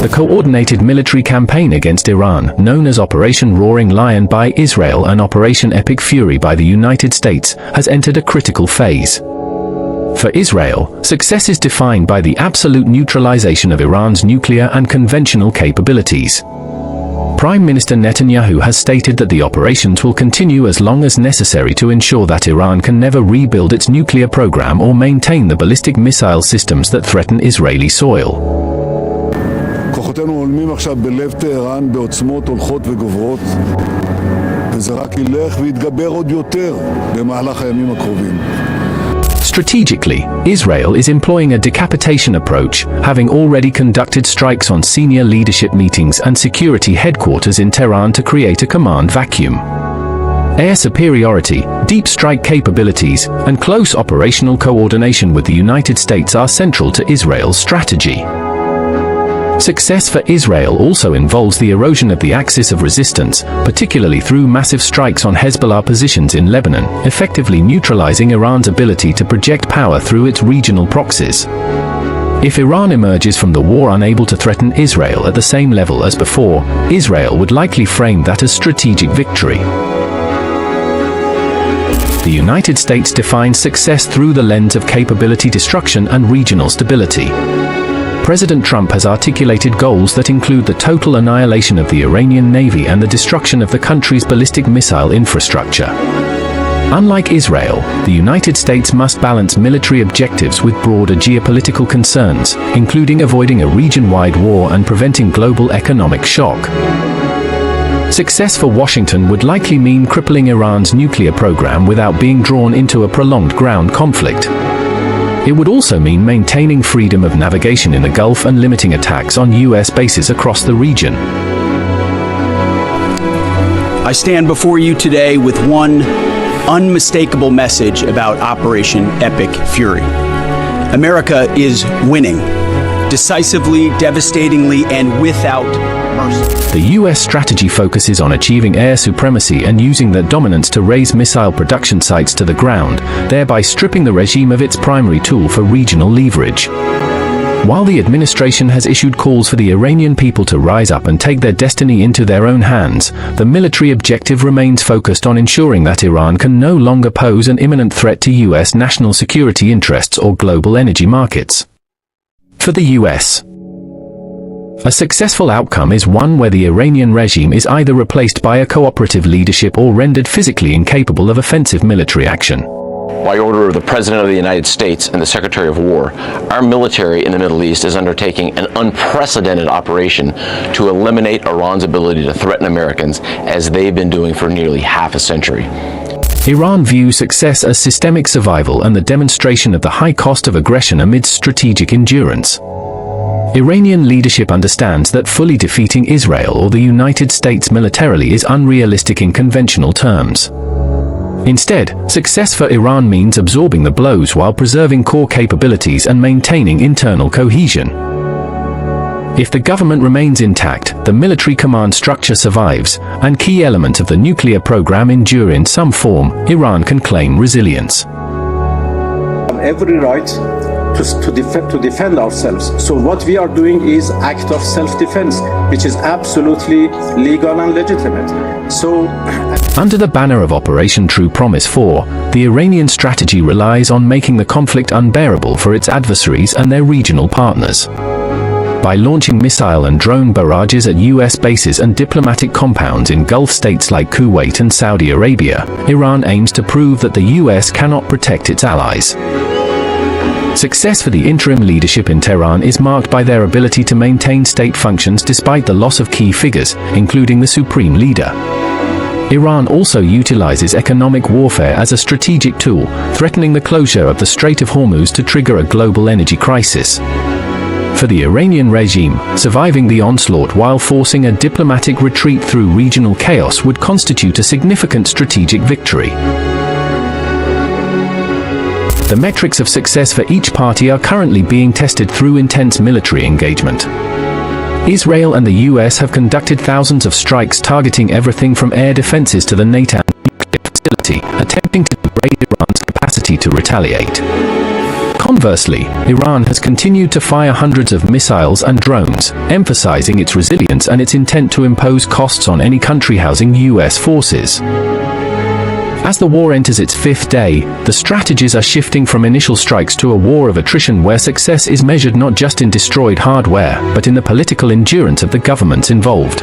The coordinated military campaign against Iran, known as Operation Roaring Lion by Israel and Operation Epic Fury by the United States, has entered a critical phase. For Israel, success is defined by the absolute neutralization of Iran's nuclear and conventional capabilities. Prime Minister Netanyahu has stated that the operations will continue as long as necessary to ensure that Iran can never rebuild its nuclear program or maintain the ballistic missile systems that threaten Israeli soil. כוחותינו עולמים עכשיו בלב טהרן בעוצמות הולכות וגוברות, וזה רק ילך ויתגבר עוד יותר במהלך הימים הקרובים. Strategically, Israel is employing a decapitation approach, having already conducted strikes on senior leadership meetings and security headquarters in Tehran to create a command vacuum. Air superiority, deep strike capabilities, and close operational coordination with the United States are central to Israel's strategy. Success for Israel also involves the erosion of the axis of resistance, particularly through massive strikes on Hezbollah positions in Lebanon, effectively neutralizing Iran's ability to project power through its regional proxies. If Iran emerges from the war unable to threaten Israel at the same level as before, Israel would likely frame that as strategic victory. The United States defines success through the lens of capability destruction and regional stability. President Trump has articulated goals that include the total annihilation of the Iranian Navy and the destruction of the country's ballistic missile infrastructure. Unlike Israel, the United States must balance military objectives with broader geopolitical concerns, including avoiding a region-wide war and preventing global economic shock. Success for Washington would likely mean crippling Iran's nuclear program without being drawn into a prolonged ground conflict. It would also mean maintaining freedom of navigation in the Gulf and limiting attacks on U.S. bases across the region. I stand before you today with one unmistakable message about Operation Epic Fury. America is winning, decisively, devastatingly, and without mercy. The U.S. strategy focuses on achieving air supremacy and using that dominance to raise missile production sites to the ground, thereby stripping the regime of its primary tool for regional leverage. While the administration has issued calls for the Iranian people to rise up and take their destiny into their own hands, the military objective remains focused on ensuring that Iran can no longer pose an imminent threat to U.S. national security interests or global energy markets. For the U.S., a successful outcome is one where the Iranian regime is either replaced by a cooperative leadership or rendered physically incapable of offensive military action. By order of the President of the United States and the Secretary of War, our military in the Middle East is undertaking an unprecedented operation to eliminate Iran's ability to threaten Americans, as they've been doing for nearly half a century. Iran views success as systemic survival and the demonstration of the high cost of aggression amidst strategic endurance. Iranian leadership understands that fully defeating Israel or the United States militarily is unrealistic in conventional terms. Instead, success for Iran means absorbing the blows while preserving core capabilities and maintaining internal cohesion. If the government remains intact, the military command structure survives, and key elements of the nuclear program endure in some form, Iran can claim resilience. Every right to defend ourselves. So what we are doing is act of self-defense, which is absolutely legal and legitimate. So, under the banner of Operation True Promise 4, the Iranian strategy relies on making the conflict unbearable for its adversaries and their regional partners. By launching missile and drone barrages at U.S. bases and diplomatic compounds in Gulf states like Kuwait and Saudi Arabia, Iran aims to prove that the U.S. cannot protect its allies. Success for the interim leadership in Tehran is marked by their ability to maintain state functions despite the loss of key figures, including the supreme leader. Iran also utilizes economic warfare as a strategic tool, threatening the closure of the Strait of Hormuz to trigger a global energy crisis. For the Iranian regime, surviving the onslaught while forcing a diplomatic retreat through regional chaos would constitute a significant strategic victory. The metrics of success for each party are currently being tested through intense military engagement. Israel and the US have conducted thousands of strikes targeting everything from air defenses to the NATO nuclear facility, attempting to degrade Iran's capacity to retaliate. Conversely, Iran has continued to fire hundreds of missiles and drones, emphasizing its resilience and its intent to impose costs on any country housing US forces. As the war enters its fifth day, the strategies are shifting from initial strikes to a war of attrition where success is measured not just in destroyed hardware, but in the political endurance of the governments involved.